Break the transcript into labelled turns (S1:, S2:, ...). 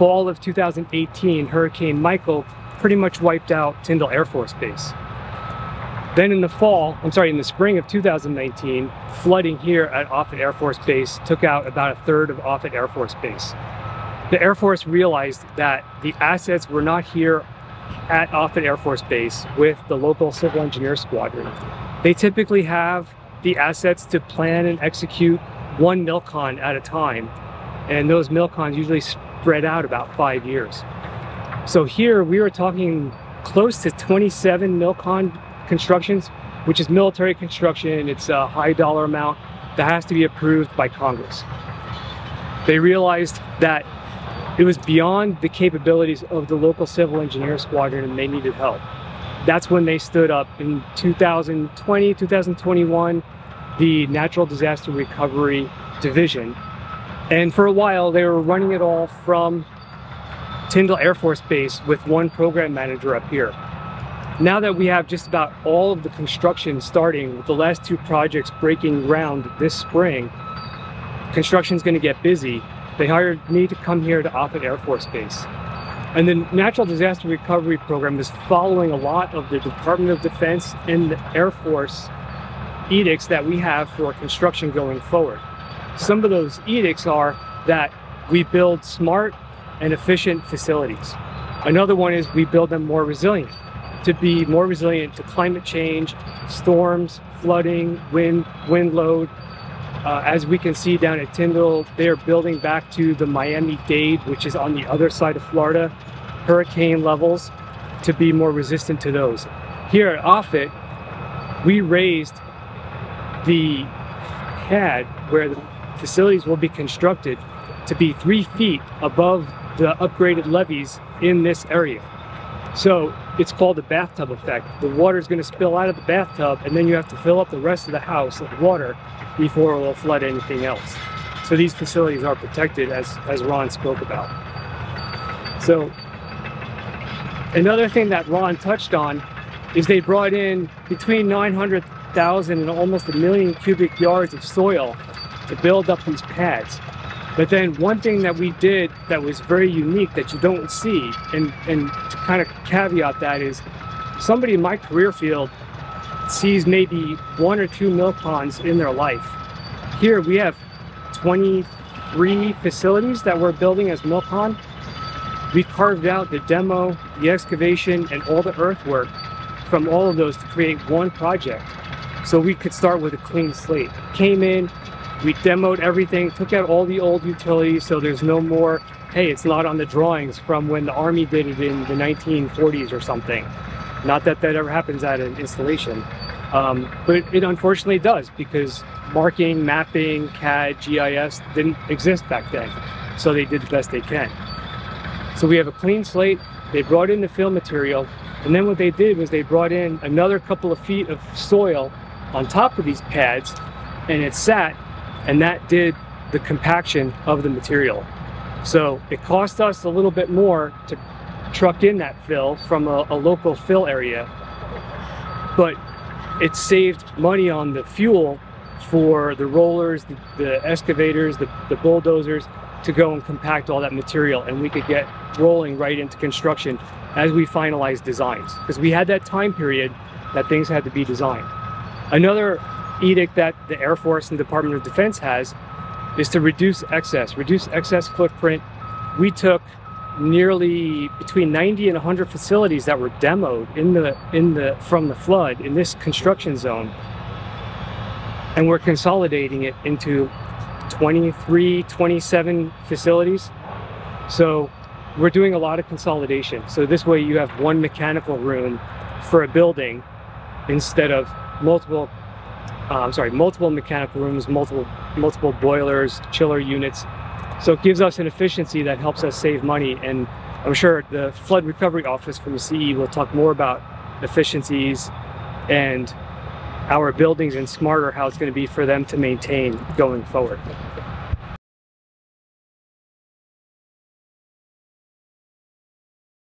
S1: fall of 2018, Hurricane Michael pretty much wiped out Tyndall Air Force Base. Then in the spring of 2019, flooding here at Offutt Air Force Base took out about 1/3 of Offutt Air Force Base. The Air Force realized that the assets were not here at Offutt Air Force Base with the local civil engineer squadron. They typically have the assets to plan and execute one milcon at a time, and those milcons usually spread out about 5 years. So here we were talking close to 27 milcon constructions, which is military construction. It's a high dollar amount that has to be approved by Congress. They realized that it was beyond the capabilities of the local civil engineer squadron and they needed help. That's when they stood up in 2020, 2021, the Natural Disaster Recovery Division. And for a while they were running it all from Tyndall Air Force Base with one program manager up here. Now that we have just about all of the construction starting, with the last 2 projects breaking ground this spring, construction's going to get busy. They hired me to come here to Offutt Air Force Base. And the Natural Disaster Recovery Program is following a lot of the Department of Defense and the Air Force edicts that we have for construction going forward. Some of those edicts are that we build smart and efficient facilities. Another one is we build them more resilient, to be more resilient to climate change, storms, flooding, wind load. As we can see down at Tyndall, they are building back to the Miami-Dade, which is on the other side of Florida, hurricane levels, to be more resistant to those. Here at Offutt, we raised the pad where the facilities will be constructed to be 3 feet above the upgraded levees in this area. So it's called the bathtub effect. The water is going to spill out of the bathtub, and then you have to fill up the rest of the house with water before it will flood anything else. So these facilities are protected, as Ron spoke about. So another thing that Ron touched on is they brought in between 900,000 and almost 1 million cubic yards of soil to build up these pads. But then one thing that we did that was very unique that you don't see, and to kind of caveat that, is somebody in my career field sees maybe 1 or 2 milcons in their life. Here we have 23 facilities that we're building as milcon. We carved out the demo, the excavation, and all the earthwork from all of those to create one project. So we could start with a clean slate. Came in, we demoed everything, took out all the old utilities, so there's no more, hey, it's not on the drawings from when the Army did it in the 1940s or something. Not that that ever happens at an installation, but it unfortunately does, because marking, mapping, CAD, GIS didn't exist back then. So they did the best they can. So we have a clean slate. They brought in the fill material, and then what they did was they brought in another couple of feet of soil on top of these pads, and it sat, and that did the compaction of the material. So it cost us a little bit more to truck in that fill from a local fill area, but it saved money on the fuel for the rollers, the excavators, the bulldozers to go and compact all that material, and we could get rolling right into construction as we finalized designs, because we had that time period that things had to be designed. Another edict that the Air Force and Department of Defense has is to reduce excess footprint. We took nearly between 90 and 100 facilities that were demoed from the flood in this construction zone, and we're consolidating it into 23, 27 facilities. So we're doing a lot of consolidation. So this way you have one mechanical room for a building instead of multiple mechanical rooms, multiple boilers, chiller units. So it gives us an efficiency that helps us save money, and I'm sure the Flood Recovery Office from the CE will talk more about efficiencies and our buildings and smarter, how it's going to be for them to maintain going forward.